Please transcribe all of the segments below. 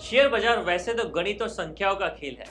Share बाजार वैसे तो गणित और संख्याओं का खेल है।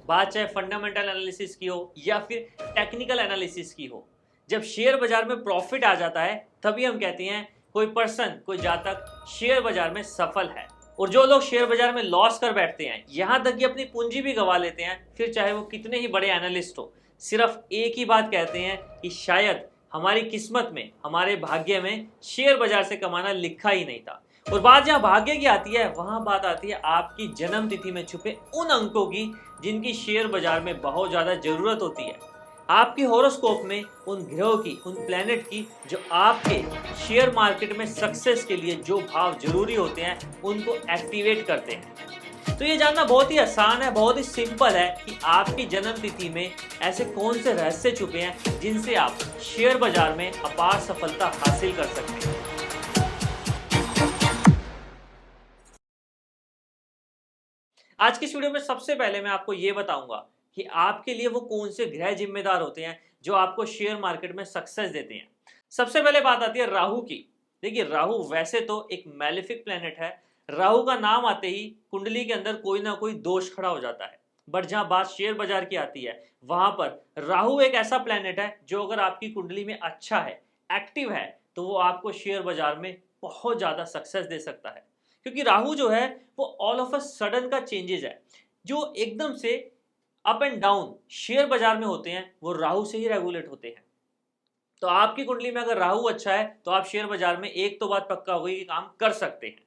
बात चाहे फंडामेंटल एनालिसिस की हो या फिर टेक्निकल एनालिसिस की हो। जब शेयर बाजार में प्रॉफिट आ जाता है तभी हम कहते हैं कोई पर्सन, कोई जातक शेयर बाजार में सफल है। और जो लोग शेयर बाजार में लॉस कर बैठते हैं, यहां तक कि अपनी पूंजी भी गवा लेते हैं, फिर चाहे वो कितने ही बड़े एनालिस्ट हो, सिर्फ एक ही बात कहते हैं कि शायद हमारी किस्मत में, हमारे भाग्य में शेयर बाजार से कमाना लिखा ही नहीं था। और बात जहाँ भाग्य की आती है, वहां बात आती है आपकी जन्म तिथि में छुपे उन अंकों की जिनकी शेयर बाजार में बहुत ज्यादा जरूरत होती है। आपकी हॉरोस्कोप में उन ग्रहों की, उन प्लैनेट की जो आपके शेयर मार्केट में सक्सेस के लिए जो भाव जरूरी होते हैं उनको एक्टिवेट करते हैं। तो ये जानना बहुत ही आसान है, बहुत ही सिंपल है कि आपकी जन्म तिथि में ऐसे कौन से रहस्य छुपे हैं जिनसे आप शेयर बाजार में अपार सफलता हासिल कर सकते हैं। आज की इस वीडियो में सबसे पहले मैं आपको ये बताऊंगा कि आपके लिए वो कौन से ग्रह जिम्मेदार होते हैं जो आपको शेयर मार्केट में सक्सेस देते हैं। सबसे पहले बात आती है राहु की। देखिए, राहु वैसे तो एक मैलेफिक प्लेनेट है। राहु का नाम आते ही कुंडली के अंदर कोई ना कोई दोष खड़ा हो जाता है। बट जहां बात शेयर बाजार की आती है, वहां पर राहु एक ऐसा प्लेनेट है जो अगर आपकी कुंडली में अच्छा है, एक्टिव है, तो वो आपको शेयर बाजार में बहुत ज्यादा सक्सेस दे सकता है। क्योंकि राहु जो है वो ऑल ऑफ अ सडन का चेंजेस है। जो एकदम से अप एंड डाउन शेयर बाजार में होते हैं वो राहु से ही रेगुलेट होते हैं। तो आपकी कुंडली में अगर राहु अच्छा है तो आप शेयर बाजार में एक तो बात पक्का होगी कि काम कर सकते हैं।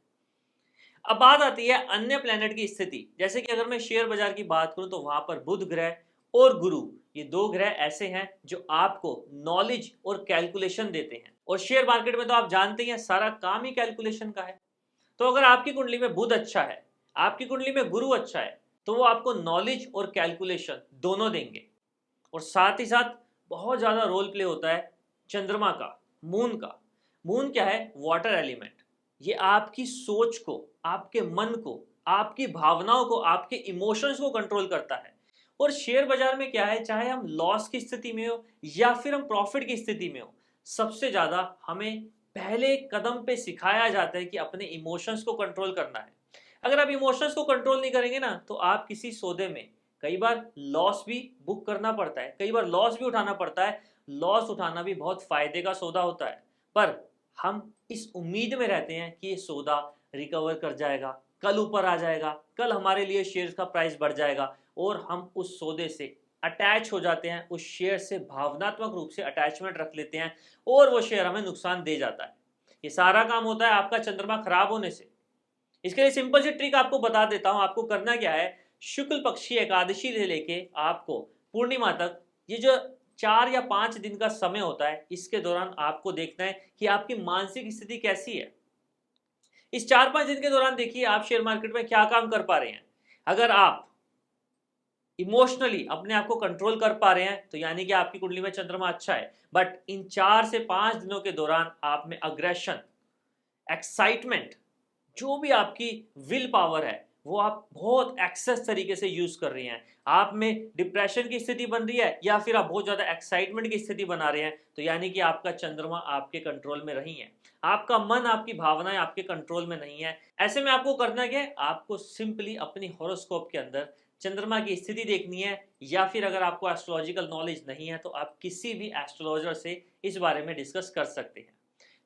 अब बात आती है अन्य प्लेनेट की स्थिति। जैसे कि अगर मैं शेयर बाजार की बात करूं तो वहां पर बुध ग्रह और गुरु, ये दो ग्रह ऐसे हैं जो आपको नॉलेज और कैलकुलेशन देते हैं। और शेयर मार्केट में तो आप जानते हैं सारा काम ही कैलकुलेशन का है। तो अगर आपकी कुंडली में बुध अच्छा है, आपकी कुंडली में गुरु अच्छा है, तो वो आपको नॉलेज और कैलकुलेशन दोनों देंगे। और साथ ही साथ बहुत ज्यादा रोल प्ले होता है चंद्रमा का, मून का। मून क्या है? Water element. ये आपकी सोच को, आपके मन को, आपकी भावनाओं को, आपके इमोशंस को कंट्रोल करता है। और शेयर बाजार में क्या है, चाहे हम लॉस की स्थिति में हो या फिर हम प्रॉफिट की स्थिति में हो, सबसे ज्यादा हमें पहले कदम पे सिखाया जाता है कि अपने इमोशंस को कंट्रोल करना है। अगर आप इमोशंस को कंट्रोल नहीं करेंगे ना, तो आप किसी सौदे में कई बार लॉस भी बुक करना पड़ता है, कई बार लॉस भी उठाना पड़ता है। लॉस उठाना भी बहुत फायदे का सौदा होता है, पर हम इस उम्मीद में रहते हैं कि ये सौदा रिकवर कर जाएगा, कल ऊपर आ जाएगा, कल हमारे लिए शेयर का प्राइस बढ़ जाएगा, और हम उस सौदे से अटैच हो जाते हैं, उस शेयर से भावनात्मक रूप से अटैचमेंट रख लेते हैं और वो शेयर हमें नुकसान दे जाता है। ये सारा काम होता है आपका चंद्रमा खराब होने से। इसके लिए सिंपल सी ट्रिक आपको बता देता हूं। आपको करना क्या है, शुक्ल पक्षी एकादशी से लेके आपको पूर्णिमा तक, ये जो 4 या 5 दिन का समय होता है, इसके दौरान आपको देखना है कि आपकी मानसिक स्थिति कैसी है। इस 4-5 दिन के दौरान देखिए आप शेयर मार्केट में क्या काम कर पा रहे हैं। अगर आप इमोशनली अपने आप को कंट्रोल कर पा रहे हैं तो यानी कि आपकी कुंडली में चंद्रमा अच्छा है। बट इन 4 से 5 दिनों के दौरान आप में अग्रेशन, एक्साइटमेंट, जो भी आपकी विल पावर है, वो आप बहुत एक्सेस तरीके से यूज कर रही हैं। आप में डिप्रेशन की स्थिति बन रही है या फिर आप बहुत ज्यादा एक्साइटमेंट की स्थिति बना रहे हैं, तो यानी कि आपका चंद्रमा आपके कंट्रोल में नहीं है, आपका मन, आपकी भावनाएं आपके कंट्रोल में नहीं है। ऐसे में आपको करना क्या है, आपको सिंपली अपनी हॉरोस्कोप के अंदर चंद्रमा की स्थिति देखनी है, या फिर अगर आपको एस्ट्रोलॉजिकल नॉलेज नहीं है तो आप किसी भी एस्ट्रोलॉजर से इस बारे में डिस्कस कर सकते हैं।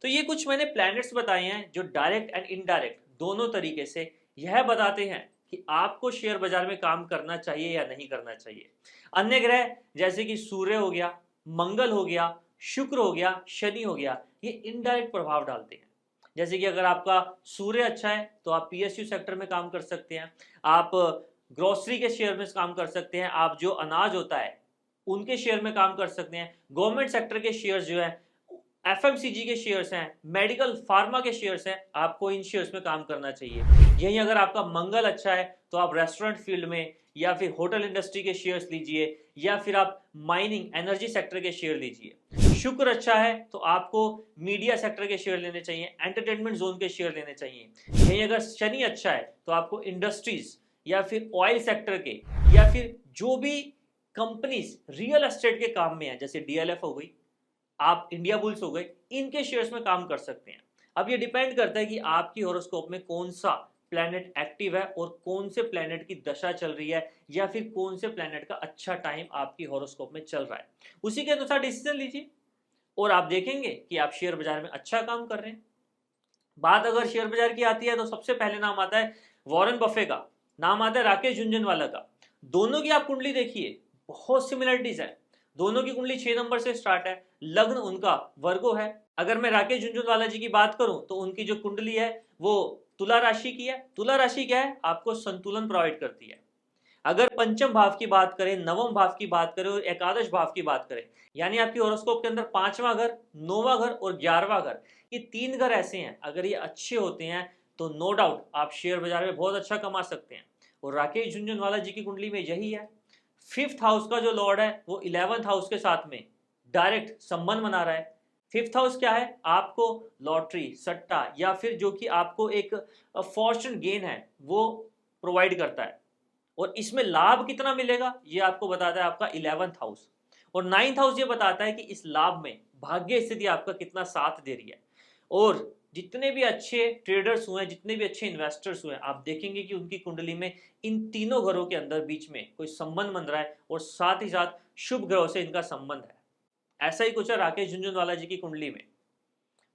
तो ये कुछ मैंने प्लैनेट्स बताए हैं जो डायरेक्ट एंड इनडायरेक्ट दोनों तरीके से यह बताते हैं कि आपको शेयर बाजार में काम करना चाहिए या नहीं करना चाहिए। अन्य ग्रह जैसे कि सूर्य हो गया, मंगल हो गया, शुक्र हो गया, शनि हो गया, ये इनडायरेक्ट प्रभाव डालते हैं। जैसे कि अगर आपका सूर्य अच्छा है तो आप पीएसयू सेक्टर में काम कर सकते हैं, आप ग्रोसरी के शेयर में काम कर सकते हैं, आप जो अनाज होता है उनके शेयर में काम कर सकते हैं, गवर्नमेंट सेक्टर के शेयर जो है, एफएमसीजी के शेयर्स हैं, मेडिकल फार्मा के शेयर्स हैं, आपको इन शेयर्स में काम करना चाहिए। यही अगर आपका मंगल अच्छा है तो आप रेस्टोरेंट फील्ड में या फिर होटल इंडस्ट्री के शेयर्स लीजिए, या फिर आप माइनिंग, एनर्जी सेक्टर के शेयर लीजिए। शुक्र अच्छा है तो आपको मीडिया सेक्टर के शेयर लेने चाहिए, एंटरटेनमेंट जोन के शेयर लेने चाहिए। यही अगर शनि अच्छा है तो आपको इंडस्ट्रीज या फिर ऑयल सेक्टर के, या फिर जो भी कंपनीज रियल एस्टेट के काम में है, जैसे डीएलएफ हो गई, आप इंडिया बुल्स हो गए, इनके शेयर्स में काम कर सकते हैं। अब ये डिपेंड करता है कि आपकी हॉरोस्कोप में कौन सा प्लैनेट एक्टिव है और कौन से प्लैनेट की दशा चल रही है या फिर कौन से प्लैनेट का अच्छा टाइम आपकी हॉरोस्कोप में चल रहा है, उसी के अनुसार डिसीजन लीजिए और आप देखेंगे कि आप शेयर बाजार में अच्छा काम कर रहे हैं। बात अगर शेयर बाजार की आती है तो सबसे पहले नाम आता है वॉरेन बफे का, नाम आता है राकेश झुनझुनवाला का। दोनों की आप कुंडली देखिए, बहुत सिमिलरिटीज है। दोनों की कुंडली 6 नंबर से स्टार्ट है, लग्न उनका वर्गो है। अगर मैं राकेश झुनझुनवाला जी की बात करूं तो उनकी जो कुंडली है वो तुला राशि की है। तुला राशि क्या है, आपको संतुलन प्रोवाइड करती है। अगर पंचम भाव की बात करें, नवम भाव की बात करें और एकादश भाव की बात करें, यानी आपकी हॉरोस्कोप के अंदर 5वां घर, 9वां घर और 11वां घर, ये 3 घर ऐसे हैं, अगर ये अच्छे होते हैं तो नो डाउट आप शेयर बाजार में बहुत अच्छा कमा सकते हैं। और राकेश झुनझुनवाला जी की कुंडली में यही है। 5th हाउस का जो लॉर्ड है वो 11th हाउस के साथ में डायरेक्ट संबंध बना रहा है। 5th हाउस क्या है, आपको लॉटरी, सट्टा या फिर जो कि आपको एक फॉर्चून गेन है वो प्रोवाइड करता है। और इसमें लाभ कितना मिलेगा ये आपको बताता है आपका 11th हाउस। और 9th हाउस ये बताता है कि इस लाभ में भाग्य स्थिति आपका कितना साथ दे रही है। और जितने भी अच्छे ट्रेडर्स हुए हैं, जितने भी अच्छे इन्वेस्टर्स हुए हैं, आप देखेंगे कि उनकी कुंडली में इन तीनों घरों के अंदर बीच में कोई संबंध बन रहा है और साथ ही साथ शुभ ग्रहों से इनका संबंध है। ऐसा ही कुछ है राकेश झुनझुनवाला जी की कुंडली में।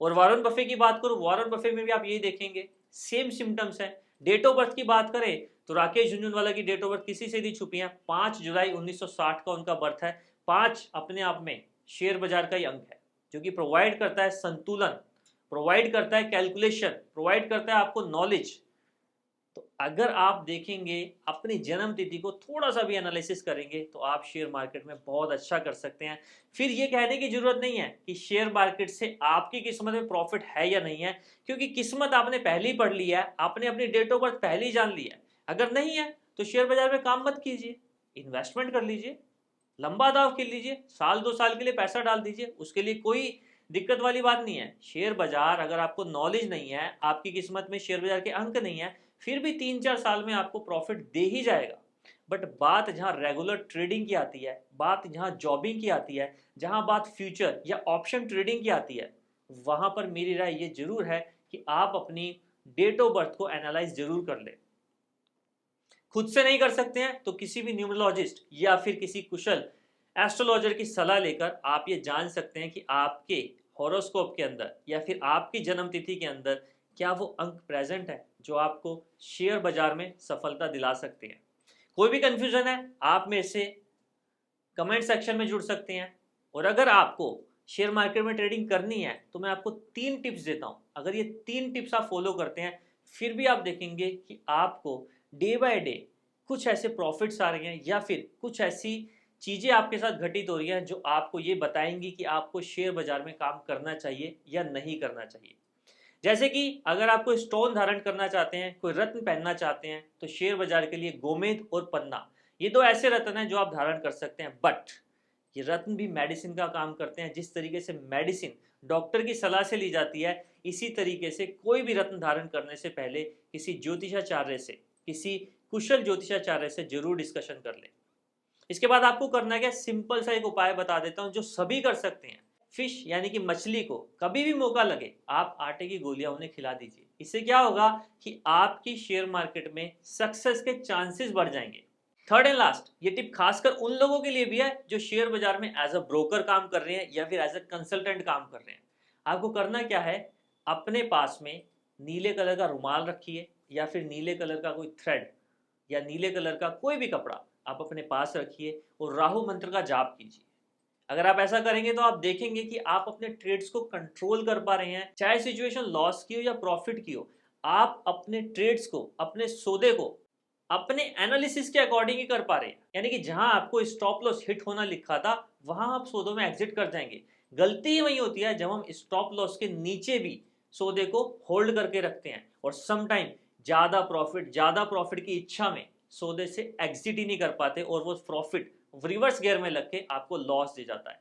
और वॉरेन बफे की बात करूं, वॉरेन बफे में भी आप यही देखेंगे, सेम सिम्टम्स है। डेट ऑफ बर्थ की बात करें तो राकेश झुनझुनवाला की डेट ऑफ बर्थ किसी से नहीं छुपी है, 5 जुलाई 1960 का उनका बर्थ है। 5 अपने आप में शेयर बाजार का ही अंक है जो कि प्रोवाइड करता है संतुलन, प्रोवाइड करता है कैलकुलेशन, प्रोवाइड करता है आपको नॉलेज। तो अगर आप देखेंगे अपनी जन्म तिथि को थोड़ा सा भी एनालिसिस करेंगे तो आप शेयर मार्केट में बहुत अच्छा कर सकते हैं। फिर ये कहने की जरूरत नहीं है कि शेयर मार्केट से आपकी किस्मत में प्रॉफिट है या नहीं है, क्योंकि किस्मत आपने पहले ही पढ़ ली है, आपने अपनी डेट ऑफ बर्थ पहले ही जान ली है। अगर नहीं है तो शेयर बाजार में काम मत कीजिए, इन्वेस्टमेंट कर लीजिए, लंबा दाव खेल लीजिए, साल 2 साल के लिए पैसा डाल दीजिए, उसके लिए कोई दिक्कत वाली बात नहीं है। शेयर बाजार अगर आपको नॉलेज नहीं है, आपकी किस्मत में शेयर बाजार के अंक नहीं है, फिर भी 3-4 साल में आपको प्रॉफिट दे ही जाएगा। बट बात जहां रेगुलर ट्रेडिंग की आती है, बात जहां जॉबिंग की आती है, जहां बात फ्यूचर या ऑप्शन ट्रेडिंग की आती है, वहां पर मेरी राय ये जरूर है कि आप अपनी डेट ऑफ बर्थ को एनालाइज जरूर कर ले। खुद से नहीं कर सकते हैं तो किसी भी न्यूमरोलॉजिस्ट या फिर किसी कुशल एस्ट्रोलॉजर की सलाह लेकर आप ये जान सकते हैं कि आपके हॉरोस्कोप के अंदर या फिर आपकी जन्म तिथि के अंदर क्या वो अंक प्रेजेंट है जो आपको शेयर बाजार में सफलता दिला सकते हैं। कोई भी कंफ्यूजन है आप मेरे से कमेंट सेक्शन में जुड़ सकते हैं। और अगर आपको शेयर मार्केट में ट्रेडिंग करनी है तो मैं आपको 3 टिप्स देता हूं। अगर ये 3 टिप्स आप फॉलो करते हैं फिर भी आप देखेंगे कि आपको डे बाय डे कुछ ऐसे प्रॉफिट्स आ रहे हैं या फिर कुछ ऐसी चीजें आपके साथ घटित हो रही हैं जो आपको ये बताएंगी कि आपको शेयर बाजार में काम करना चाहिए या नहीं करना चाहिए। जैसे कि अगर आप कोई स्टोन धारण करना चाहते हैं, कोई रत्न पहनना चाहते हैं, तो शेयर बाजार के लिए गोमेद और पन्ना ये 2 ऐसे रत्न हैं जो आप धारण कर सकते हैं। बट ये रत्न भी मेडिसिन का काम करते हैं। जिस तरीके से मेडिसिन डॉक्टर की सलाह से ली जाती है, इसी तरीके से कोई भी रत्न धारण करने से पहले किसी ज्योतिषाचार्य से, किसी कुशल ज्योतिषाचार्य से जरूर डिस्कशन कर लें। इसके बाद आपको करना क्या, सिंपल सा एक उपाय बता देता हूं जो सभी कर सकते हैं। फिश यानी कि मछली को कभी भी मौका लगे आप आटे की गोलियां उन्हें खिला दीजिए। इससे क्या होगा कि आपकी शेयर मार्केट में सक्सेस के चांसेस बढ़ जाएंगे। थर्ड एंड लास्ट, ये टिप खासकर उन लोगों के लिए भी है जो शेयर बाजार में एज अ ब्रोकर काम कर रहे हैं या फिर एज अ कंसल्टेंट काम कर रहे हैं। आपको करना क्या है, अपने पास में नीले कलर का रुमाल रखिए या फिर नीले कलर का कोई थ्रेड या नीले कलर का कोई भी कपड़ा आप अपने पास रखिए और राहु मंत्र का जाप कीजिए। अगर आप ऐसा करेंगे तो आप देखेंगे कि आप अपने ट्रेड्स को कंट्रोल कर पा रहे हैं, चाहे सिचुएशन लॉस की हो या प्रॉफिट की हो। आप अपने ट्रेड्स को, अपने सौदे को अपने एनालिसिस के अकॉर्डिंग ही कर पा रहे हैं। यानी कि जहां आपको स्टॉप लॉस हिट होना लिखा था वहां आप सौदों में एग्जिट कर जाएंगे। गलती ही वही होती है जब हम स्टॉप लॉस के नीचे भी सौदे को होल्ड करके रखते हैं और समटाइम ज्यादा प्रॉफिट की इच्छा में सौदे से एग्जिट ही नहीं कर पाते और वो प्रॉफिट रिवर्स गियर में लग के आपको लॉस दे जाता है।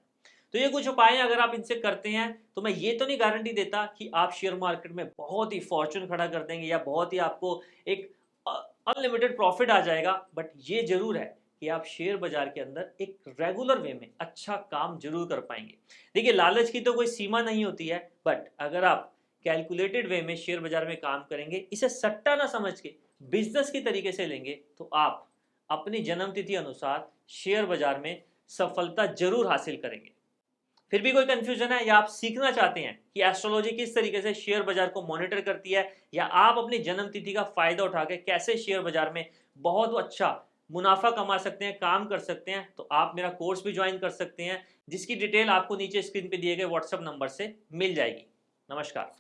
तो ये कुछ उपाय हैं, अगर आप इनसे करते हैं तो मैं ये तो नहीं गारंटी देता कि आप शेयर मार्केट में बहुत ही फॉर्चून खड़ा कर देंगे या बहुत ही आपको एक अनलिमिटेड प्रॉफिट आ जाएगा। बट ये जरूर है कि आप शेयर बाजार के अंदर एक रेगुलर वे में अच्छा काम जरूर कर पाएंगे। देखिए लालच की तो कोई सीमा नहीं होती है, बट अगर आप कैलकुलेटेड वे में शेयर बाजार में काम करेंगे, इसे सट्टा ना समझ के बिजनेस की तरीके से लेंगे, तो आप अपनी जन्मतिथि अनुसार शेयर बाजार में सफलता जरूर हासिल करेंगे। फिर भी कोई कंफ्यूजन है या आप सीखना चाहते हैं कि एस्ट्रोलॉजी किस तरीके से शेयर बाजार को मॉनिटर करती है, या आप अपनी जन्मतिथि का फायदा उठा के कैसे शेयर बाजार में बहुत अच्छा मुनाफा कमा सकते हैं, काम कर सकते हैं, तो आप मेरा कोर्स भी ज्वाइन कर सकते हैं, जिसकी डिटेल आपको नीचे स्क्रीन पे दिए गए व्हाट्सएप नंबर से मिल जाएगी। नमस्कार।